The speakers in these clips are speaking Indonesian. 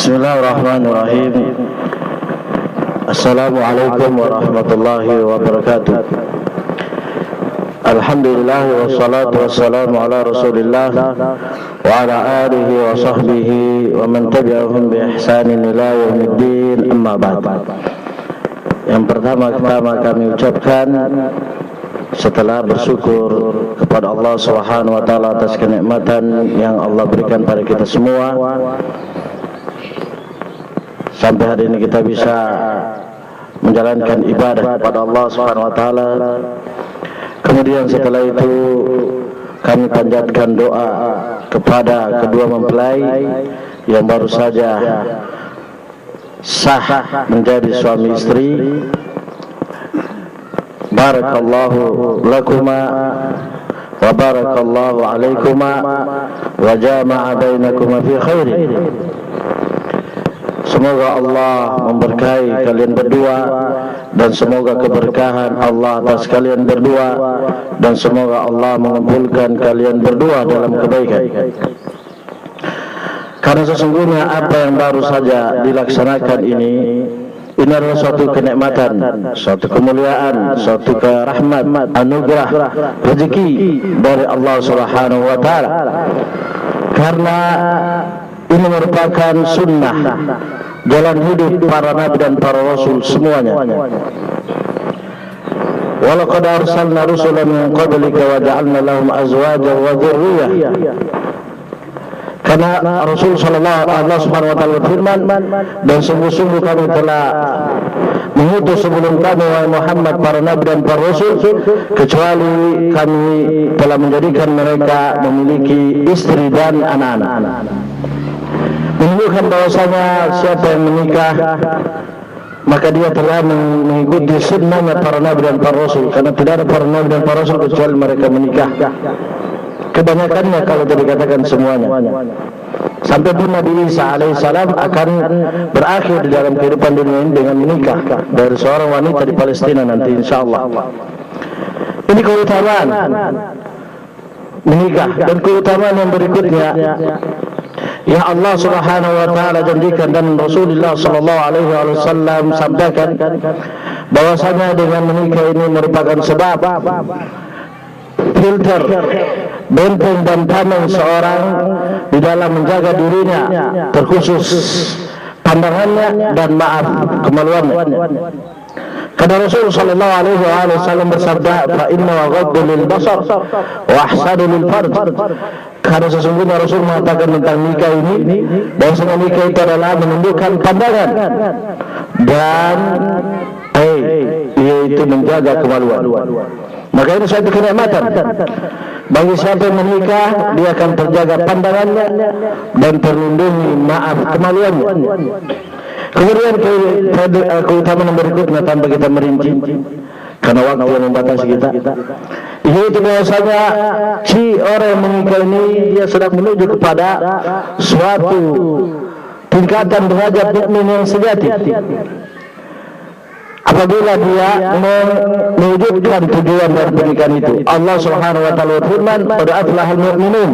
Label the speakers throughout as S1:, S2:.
S1: Bismillahirrahmanirrahim. Assalamualaikum warahmatullahi wabarakatuh. Alhamdulillah wassalatu wassalamu ala Rasulillah wa ala alihi wa sahbihi wa man tabi'ahum bi ihsanin ila yaumiddin, amma ba'd. Yang pertama-tama kami ucapkan setelah bersyukur kepada Allah Subhanahu wa taala atas kenikmatan yang Allah berikan pada kita semua, sampai hari ini kita bisa menjalankan ibadah kepada Allah Subhanahu wa taala. Kemudian setelah itu kami panjatkan doa kepada kedua mempelai yang baru saja sah menjadi suami istri. Barakallahu lakuma wa barakallahu alaikuma wa jama'a bainakuma fi khairin. Semoga Allah memberkahi kalian berdua, dan semoga keberkahan Allah atas kalian berdua, dan semoga Allah mengumpulkan kalian berdua dalam kebaikan. Karena sesungguhnya apa yang baru saja dilaksanakan ini adalah suatu kenikmatan, suatu kemuliaan, suatu kerahmat, anugerah, rezeki dari Allah Subhanahu wa taala. Karena ini merupakan sunnah jalan hidup para nabi dan para rasul semuanya. Walaqad arsalna rusulan min qablika wa ja'alna lahum azwajan wa dzurriyyah. Karena Rasul sallallahu Allah Subhanahu wa taala berfirman, dan sungguh-sungguh kami telah mengutus sebelum kami wahai Muhammad para nabi dan para rasul, kecuali kami telah menjadikan mereka memiliki istri dan anak-anak. Menunjukkan bahwasanya siapa yang menikah maka dia telah mengikuti sunnahnya para nabi dan para rasul, karena tidak ada para nabi dan para rasul kecuali mereka menikah. Kebanyakannya, kalau tidak dikatakan semuanya, sampai pun Nabi Isa alaihissalam akan berakhir di dalam kehidupan dunia ini dengan menikah dari seorang wanita di Palestina nanti insyaallah. Ini keutamaan menikah. Dan keutamaan yang berikutnya yang Allah Subhanahu wa taala janjikan dan Rasulullah sallallahu alaihi wasallam sampaikan, bahwasanya dengan menikah ini merupakan sebab filter, benteng dan tameng seorang di dalam menjaga dirinya, terkhusus pandangannya dan maaf kemaluannya. Karena Rasul sallallahu alaihi wasallam bersabda, fa inna ghaddu lil basar wa ahsanu lil farj. Karena sesungguhnya Rasul mengatakan tentang nikah ini, bahwa nikah itu adalah menundukkan pandangan dan yaitu menjaga kemaluan. Maka ini suatu kenikmatan bagi siapa yang menikah, dia akan terjaga pandangannya dan terlindungi maaf kemaluannya. Kemudian keutamaan yang berikutnya tanpa kita merinci, karena waktu yang membatasi kita, yaitu bahwasanya si orang yang menikah ini dia sedang menuju kepada suatu tingkatan derajat mukmin yang sejati. Apabila dia mewujudkan tujuan dari pernikahan itu, Allah Subhanahu wa taala berfirman, qad aflahal mu'minun.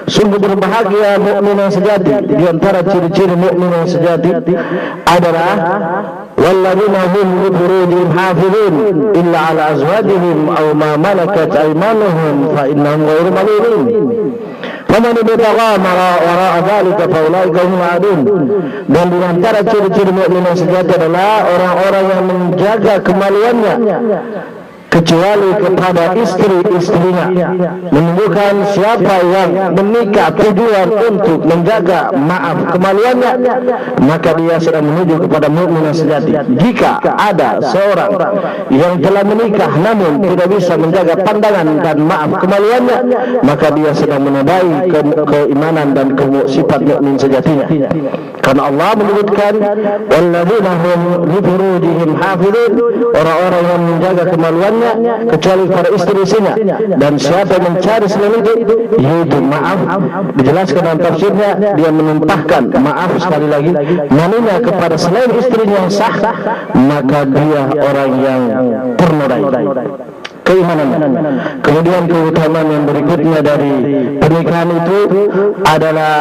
S1: Sungguh berbahagia mukmin yang sejati. Di antara ciri-ciri mukmin yang sejati adalah walladzina hum li furujihim hafizun illa ala azwajihim aw ma malakat aymanuhum fa innahum ghairu malumin. Faman ibtagha wara'a dzalika fa ulaika hum adun. Dan di antara ciri-ciri mukmin yang sejati adalah orang-orang yang menjaga kemaluannya kecuali kepada istri-istrinya. Menunjukkan siapa yang menikah tujuan untuk menjaga maaf kemaluannya, maka dia sedang menuju kepada mukmin yang sejati. Jika ada seorang yang telah menikah namun tidak bisa menjaga pandangan dan maaf kemaluannya, maka dia sedang menodai keimanan dan sifat mukmin sejatinya. Karena Allah menyebutkan walladzina hum li furujihim hafizun, orang-orang yang menjaga kemaluannya kecuali para istri-istrinya, dan siapa yang mencari selain itu, yaitu maaf. Dijelaskan dalam tafsirnya, dia menumpahkan maaf sekali lagi namanya kepada selain istrinya yang sah, maka dia orang yang ternodai. keimanannya. Kemudian keutamaan yang berikutnya dari pernikahan itu adalah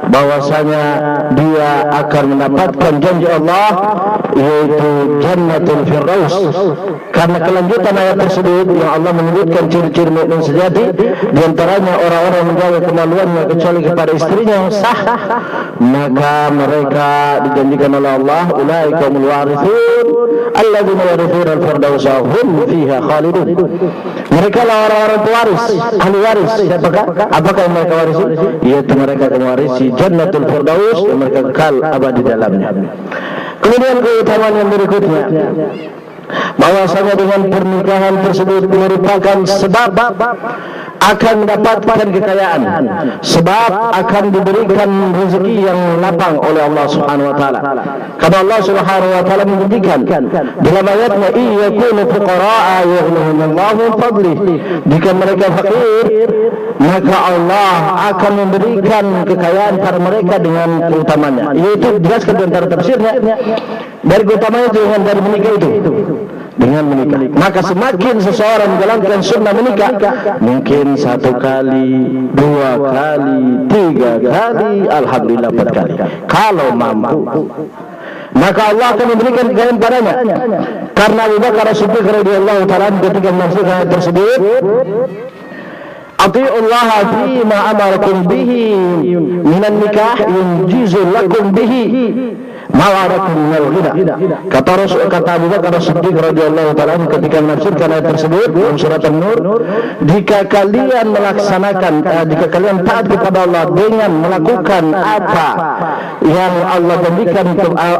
S1: bahwasanya dia akan mendapatkan janji Allah, yaitu Jannatul Firdaus. Karena kelanjutan ayat tersebut yang Allah menyebutkan ciri-ciri mukmin sejati, di antaranya orang-orang yang menjaga kemaluannya kecuali kepada istrinya yang sah, maka mereka dijanjikan oleh Allah, ulaikumul warithun alladzina yarithuna al-firdausa hum fiha khalidun. Mereka lah orang-orang pewaris, ahli waris. Siapakah? Apakah yang mereka warisi? Yaitu mereka akan mewarisi Jannatul Firdaus yang mereka kekal abadi dalamnya. Kemudian keutamaan yang berikutnya, bahwasanya dengan pernikahan tersebut merupakan sebab akan mendapatkan kekayaan, sebab akan diberikan rezeki yang lapang oleh Allah Subhanahu wa taala. Karena Allah Subhanahu wa taala menjanjikan dalam ayatnya, "Iyakunu fuqara'a yughnihimullahu min fadlih." Jika mereka fakir, maka Allah akan memberikan kekayaan pada mereka dengan keutamanya. Yaitu jelaskan di antara tafsirnya, dari keutamanya itu dengan dari menikah itu. Dengan menikah, maka semakin seseorang menjalankan sunnah menikah, mungkin 1 kali, 2 kali, 3 kali, alhamdulillah 4 kali, kalau mampu, maka Allah akan memberikan kekayaan padanya. Karena Abu Bakar As-Siddiq radhiyallahu ta'ala ketika menafsirkan ayat tersebut, "Ati'ullah fima amarakum bihi minan nikah yunjizu lakum bihi mawarakum minal ghina." Kata Abu Bakar As-Siddiq radhiyallahu ta'ala ketika menafsirkan ayat tersebut dalam surat An-Nur, jika kalian melaksanakan, jika kalian taat kepada Allah dengan melakukan apa yang Allah janjikan,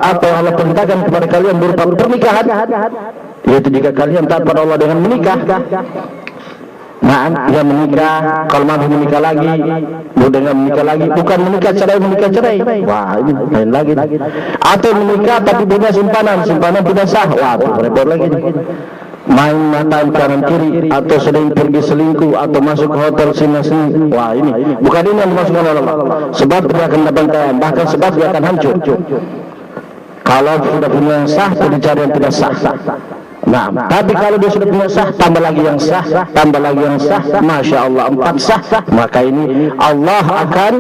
S1: apa yang Allah perintahkan kepada kalian berupa pernikahan, yaitu jika kalian taat kepada Allah dengan menikah. Nah, dia menikah, kalau mampu menikah lagi, dengan menikah lagi, bukan menikah cerai. Wah, ini lain lagi. Atau menikah tapi punya simpanan tidak sah. Wah, repot lagi. Main mata kanan kiri, atau sering pergi selingkuh, atau masuk ke hotel sini. Wah, ini bukan ini yang dimaksudkan oleh Allah. Sebab dia akan datang, bahkan sebab dia akan hancur. Kalau sudah punya yang sah, dicari yang tidak sah. Nah, tapi kalau dia sudah punya sah, tambah lagi yang sah, Masya Allah 4 sah, maka ini Allah akan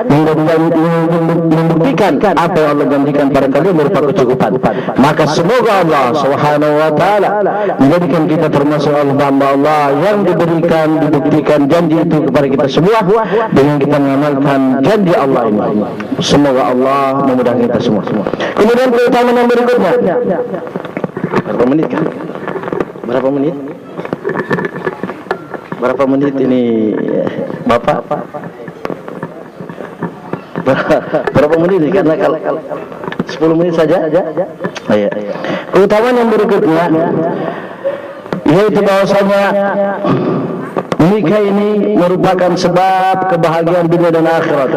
S1: membuktikan apa yang Allah janjikan pada kalian berupa kecukupan. Maka semoga Allah Subhanahu wa taala menjadikan kita termasuk hamba Allah yang dibuktikan janji itu kepada kita semua dengan kita mengamalkan janji Allah ini. Semoga Allah memudahkan kita semua. Kemudian keutamaan yang berikutnya, berapa menit kan? Berapa menit ini Bapak? Berapa menit ini? Karena kalau 10 menit saja. Oh, iya. Keutamaan yang berikutnya, yaitu bahwasanya menikah ini merupakan sebab kebahagiaan dunia dan akhirat.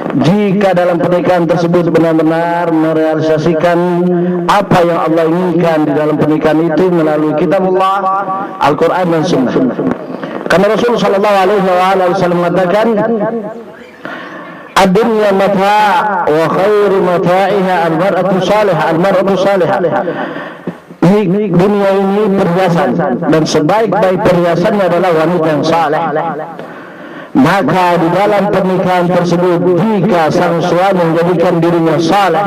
S1: Jika dalam pernikahan tersebut benar-benar merealisasikan apa yang Allah inginkan di dalam pernikahan itu melalui kitabullah, Al-Quran dan Sunnah. Karena Rasulullah SAW mengatakan, "Ad-dunya mata' wa khairu mata'iha al-mar'atu salihah." Dunia ini perhiasan, dan sebaik-baik perhiasannya adalah wanita yang saleh. Maka di dalam pernikahan tersebut, jika sang suami menjadikan dirinya saleh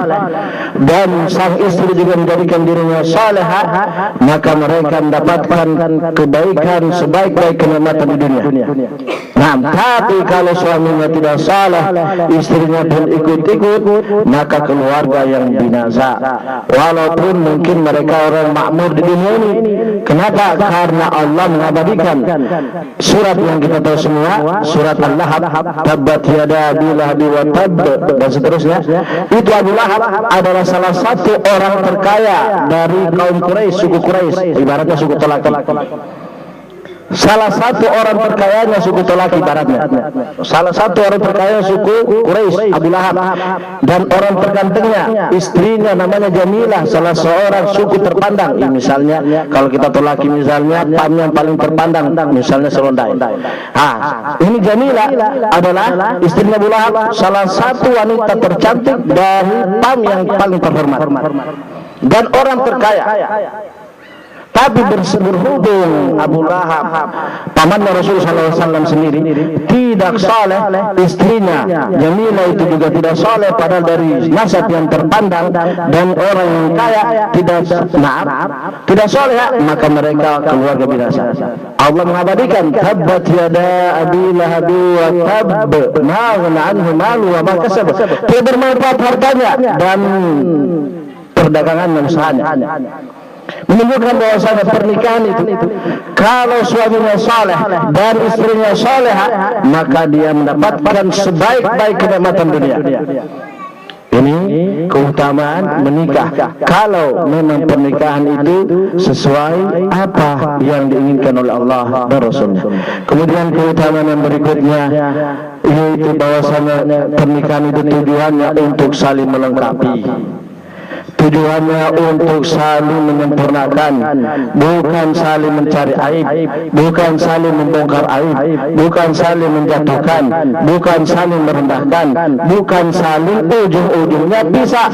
S1: dan sang istri juga menjadikan dirinya salehah, maka mereka mendapatkan kebaikan sebaik-baik kenikmatan di dunia. Nah, tapi kalau suaminya tidak saleh, istrinya pun ikut-ikut, maka keluarga yang binasa. Walaupun mungkin mereka orang makmur di dunia ini. Kenapa? Karena Allah mengabadikan surat yang kita tahu semua, surat Al-Lahab, tabbat yada Abi Lahab wa tab, dan seterusnya. Itu Abu Lahab adalah salah satu orang terkaya dari kaum Quraisy, suku Quraisy, ibaratnya suku Tolaki. Salah satu orang terkayanya suku Tolaki ibaratnya. Salah satu orang terkaya suku Quraisy, Abu Lahab. Dan orang tergantengnya, istrinya namanya Jamilah, salah seorang suku terpandang. Misalnya kalau kita Tolaki misalnya Pam yang paling terpandang, misalnya Serondai. Ini Jamilah adalah istrinya Abu Lahab, salah satu wanita tercantik dari Pam yang paling terhormat dan orang terkaya. Tapi berhubung Abu Lahab paman Rasul SAW sendiri tidak soleh, istrinya Jamilah itu juga tidak soleh, padahal dari nasab yang terpandang dan orang yang kaya tidak soleh, maka mereka keluarga binasa. Allah mengabadikan tabbat yada abi lahab wa tab ma ghana anhu malu wa ma kasab, tidak bermanfaat hartanya dan perdagangan dan usahanya. Menunjukkan bahwasanya pernikahan itu kalau suaminya saleh dan istrinya salehah, maka dia mendapatkan sebaik-baik kenikmatan dunia. Ini keutamaan menikah kalau memang pernikahan itu sesuai apa yang diinginkan oleh Allah dan Rasulnya. Kemudian keutamaan yang berikutnya yaitu bahwasanya pernikahan itu tujuannya untuk saling melengkapi. Tujuannya untuk saling menyempurnakan, bukan saling mencari aib, bukan saling membongkar aib, bukan saling menjatuhkan, bukan saling merendahkan, bukan saling ujung-ujungnya pisah.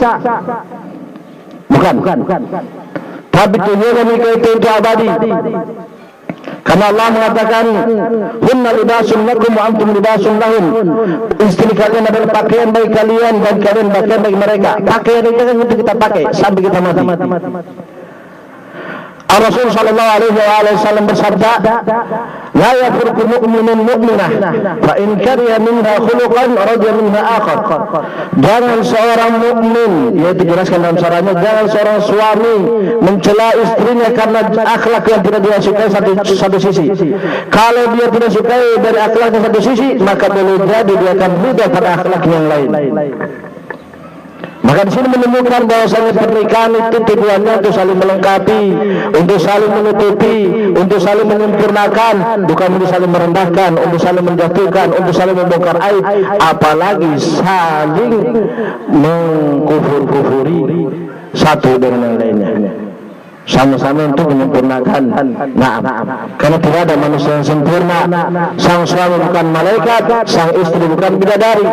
S1: Bukan. Tapi tujuannya nikah itu untuk abadi. Karena Allah mengatakan hunna libasun lakum wa antum libasun lahum. Istri kalian adalah pakaian bagi kalian dan kalian pakaian bagi mereka. Pakaian itu kan untuk kita pakai sampai kita mati. Rasul sallallahu alaihi wasallam bersabda, la yafruqu mu'minun mu'minah fa in kariha minha khuluqan radiya minha akhar. Jangan seorang mukmin, yaitu jelaskan dalam syarahnya, jangan seorang suami mencela istrinya karena akhlak yang tidak dia sukai satu sisi. Kalau dia tidak sukai dari akhlaknya satu sisi, maka boleh jadi dia akan berubah pada akhlak yang lain. Maka di sini menunjukkan bahwasanya pernikahan itu tujuannya untuk saling melengkapi, untuk saling menutupi, untuk saling menyempurnakan, bukan untuk saling merendahkan, untuk saling menjatuhkan, untuk saling membongkar aib, apalagi saling mengkufur-kufuri satu dengan yang lainnya. Sama-sama untuk menyempurnakan. Karena tidak ada manusia yang sempurna. Sang suami bukan malaikat, sang istri bukan bidadari.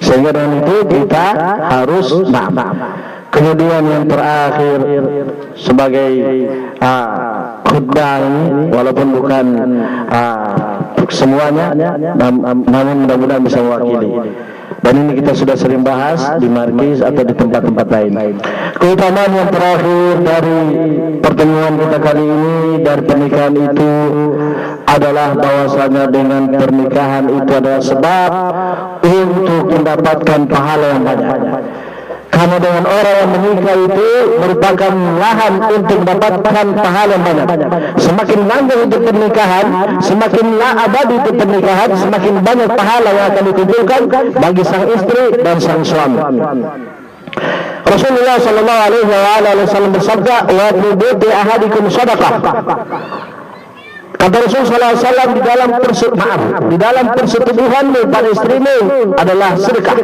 S1: Sehingga dengan itu kita harus maaf. Kemudian yang terakhir sebagai khutbah ini, walaupun bukan semuanya, namun mudah-mudahan bisa mewakili. Dan ini kita sudah sering bahas di markis atau di tempat-tempat lain. Keutamaan yang terakhir dari pertemuan kita kali ini dari pernikahan itu adalah bahwasanya dengan pernikahan itu adalah sebab untuk mendapatkan pahala yang banyak. Karena dengan orang yang menikah itu merupakan lahan untuk mendapatkan pahala yang banyak. Semakin lanjut untuk pernikahan, semakin abadi untuk pernikahan, semakin banyak pahala yang akan dikumpulkan bagi sang istri dan sang suami. Rasulullah sallallahu alaihi wasallam bersabda, "Wa bi ahadikum shadaqah." Kata Rasulullah SAW di dalam persetubuhanmu pada istrimu adalah sedekah.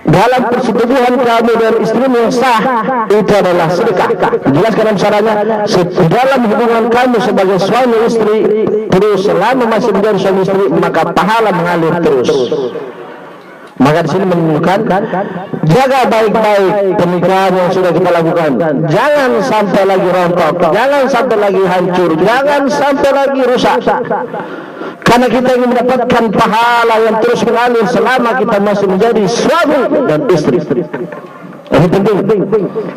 S1: Dalam persetubuhan kamu dan istrimu yang sah itu adalah sedekah. Jelaskan dalam syarahnya, dalam hubungan kamu sebagai suami istri terus selama masih menjadi suami istri, maka pahala mengalir terus. Maka di sini menunjukkan jaga baik-baik pernikahan yang sudah kita lakukan. Jangan sampai lagi rontok, jangan sampai lagi hancur, jangan sampai lagi rusak. Karena kita ingin mendapatkan pahala yang terus mengalir selama kita masih menjadi suami dan istri. Ini penting.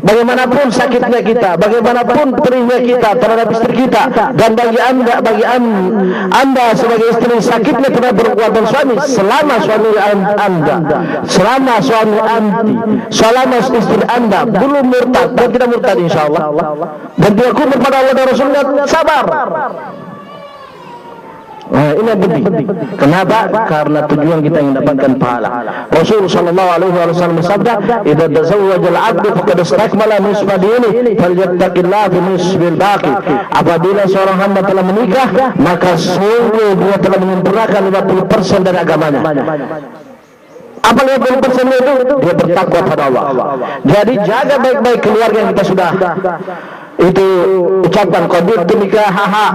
S1: Bagaimanapun sakitnya kita, bagaimanapun perihnya kita terhadap istri kita, dan bagi anda sebagai istri sakitnya terhadap perbuatan suami, selama suami anda, selama suami anti, selama istri anda belum murtad dan tidak murtad insyaallah, dan dia kufur pada Allah dan Rasulnya, sabar. Nah, ini yang penting. Kenapa? Karena tujuan kita yang mendapatkan pahala. Rasulullah sallallahu alaihi wasallam bersabda, "Idza tazawwaja al-'abdu faqad istakmala nisfa dinihi, falyattaqillaha fi nisbil baqi." Apabila seorang hamba telah menikah, maka sungguh dia telah menyempurnakan 50% dari agamanya. Apa 50% itu? Dia bertakwa pada Allah. Jadi jaga baik-baik keluarga yang kita sudah itu ucapan qabiltu nikahaha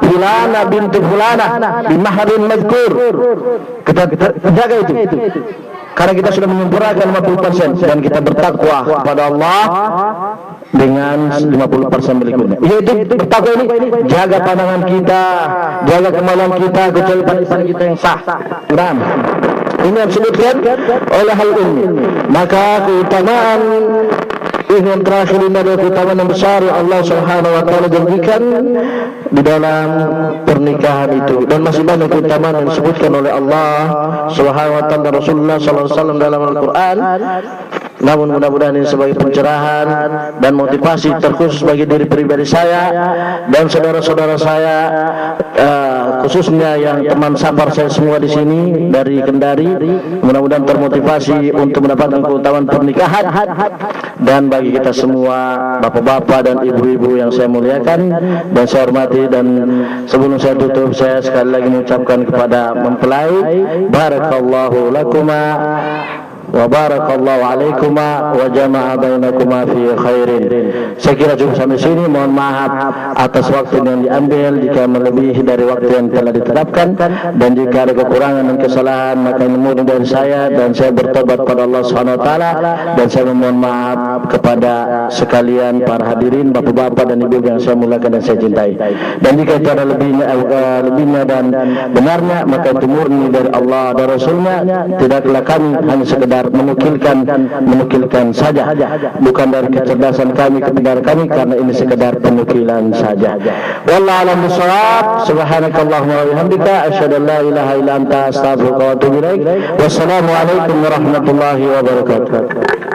S1: fulana bintu fulana bimahrin mazkur. Kita jaga itu. Karena kita sudah menyempurnakan 50% dan kita bertakwa kepada Allah dengan 50% berikutnya. Yaitu bertakwa ini jaga pandangan kita, jaga kemaluan kita, kecuali pada kita yang sah. Nah, ini yang disebutkan oleh hal ini. Maka keutamaan ini yang terakhir ini adalah keutamaan yang besar yang Allah Subhanahu wa taala janjikan di dalam pernikahan itu, dan masih banyak keutamaan yang disebutkan oleh Allah Subhanahu wa taala dan Rasulullah sallallahu alaihi wasallam dalam Al-Qur'an. Namun mudah-mudahan ini sebagai pencerahan dan motivasi terkhusus bagi diri pribadi saya dan saudara-saudara saya, khususnya yang teman safar saya semua di sini dari Kendari. Mudah-mudahan termotivasi untuk mendapatkan keutamaan pernikahan. Dan bagi kita semua, bapak-bapak dan ibu-ibu yang saya muliakan dan saya hormati, dan sebelum saya tutup, saya sekali lagi mengucapkan kepada mempelai, barakallahu lakuma wa barakallahu alaikuma wa jama'a bainakuma fi khairin. Saya kira cukup sampai sini. Mohon maaf atas waktu yang diambil jika melebihi dari waktu yang telah ditetapkan, dan jika ada kekurangan dan kesalahan maka ini murni dari saya, dan saya bertobat pada Allah Subhanahu wa taala, dan saya memohon maaf kepada sekalian para hadirin, bapak-bapak dan ibu yang saya muliakan dan saya cintai. Dan jika itu ada lebihnya dan benarnya, maka itu murni dari Allah dan Rasulnya. Tidaklah kami hanya sekedar menukilkan saja, bukan dari kecerdasan kami, kebenaran kami, karena ini sekedar penukilan saja. Wallahu a'lam bishawab. Subhanakallahumma wa bihamdika asyhadu an la ilaha illa anta astaghfiruka wa atubu ilaik. Wassalamu alaikum warahmatullahi wabarakatuh.